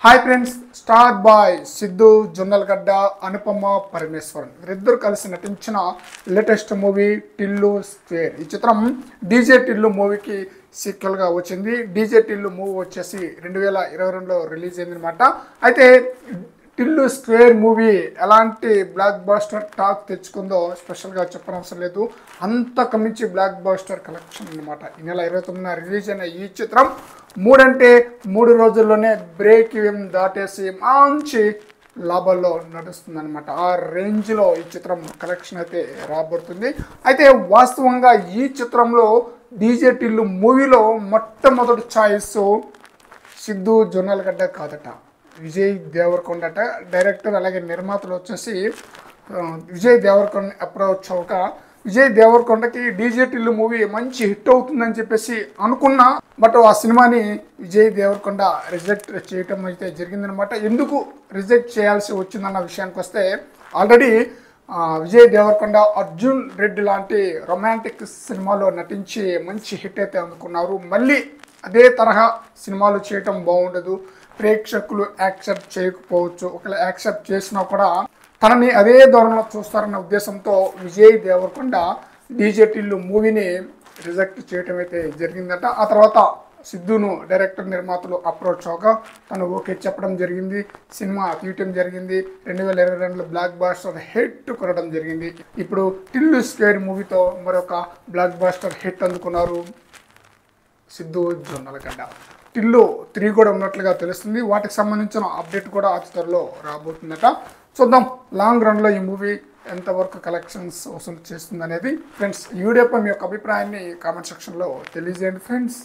Hi friends, star boy Siddhu Jonnalagadda Anupama Parameswaran వీరిద్దరు కలిసి నటించిన లేటెస్ట్ మూవీ టిల్లు స్క్వేర్. ఈ చిత్రం డీజే టిల్లు మూవీకి సీక్వెల్గా వచ్చింది. డీజే టిల్లు మూవీ వచ్చేసి 2022లో రిలీజ్ అయిందనమాట. అయితే టిల్లు స్క్వేర్ మూవీ ఎలాంటి బ్లాక్ బాస్టర్ టాక్ తెచ్చుకుందో స్పెషల్గా చెప్పనవసరం లేదు. అంతకు మించి బ్లాక్ బాస్టర్ కలెక్షన్ అనమాట. ఈ నెల 29న రిలీజ్ అయిన ఈ చిత్రం 3 రోజుల్లోనే బ్రేక్ ఈవెన్ దాటేసి మంచి లాభాల్లో నడుస్తుంది అనమాట. ఆ రేంజ్లో ఈ చిత్రం కలెక్షన్ అయితే రాబడుతుంది. అయితే వాస్తవంగా ఈ చిత్రంలో డీజే టిల్లు మూవీలో మొట్టమొదటి ఛాయిస్ సిద్ధు జొన్నలగడ్డ కాదట, విజయ్ దేవరకొండట. డైరెక్టర్ అలాగే నిర్మాతలు వచ్చేసి విజయ్ దేవరకొండ అప్రోచ్ అవ్వక విజయ్ దేవరకొండకి డీజే టిల్లు మూవీ మంచి హిట్ అవుతుందని చెప్పేసి అనుకున్నా, బట్ ఆ సినిమాని విజయ్ దేవరకొండ రిజెక్ట్ చేయటం అయితే జరిగిందనమాట. ఎందుకు రిజెక్ట్ చేయాల్సి వచ్చిందన్న విషయానికి వస్తే, ఆల్రెడీ విజయ్ దేవరకొండ అర్జున్ రెడ్డి లాంటి రొమాంటిక్ సినిమాలో నటించి మంచి హిట్ అయితే అందుకున్నారు. మళ్ళీ అదే తరహా సినిమాలు చేయటం బాగుండదు, ప్రేక్షకులు యాక్సెప్ట్ చేయకపోవచ్చు. ఒకవేళ యాక్సెప్ట్ చేసినా కూడా తనని అదే ధోరణిలో చూస్తారన్న ఉద్దేశంతో విజయ్ దేవరకొండ డీజే టిల్లు మూవీని రిజెక్ట్ చేయటం అయితే జరిగిందట. ఆ తర్వాత సిద్ధును డైరెక్టర్ నిర్మాతలు అప్రోచ్ అవగా తను ఓకే చెప్పడం జరిగింది. సినిమా తీయటం జరిగింది. 2022లో బ్లాక్ బాస్టర్ హిట్ కొనడం జరిగింది. ఇప్పుడు టిల్లు స్క్వేర్ మూవీతో మరొక బ్లాక్ బాస్టర్ హిట్ అందుకున్నారు సిద్ధు జొన్నలగడ్డ. టిల్లు 3 కూడా ఉన్నట్లుగా తెలుస్తుంది. వాటికి సంబంధించిన అప్డేట్ కూడా అతి త్వరలో రాబోతుందట. చూద్దాం లాంగ్ రన్లో ఈ మూవీ ఎంతవరకు కలెక్షన్స్ వసూలు చేస్తుంది అనేది. ఫ్రెండ్స్, ఈ వీడియోపై మీ యొక్క అభిప్రాయాన్ని కామెంట్ సెక్షన్లో తెలియజేయండి ఫ్రెండ్స్.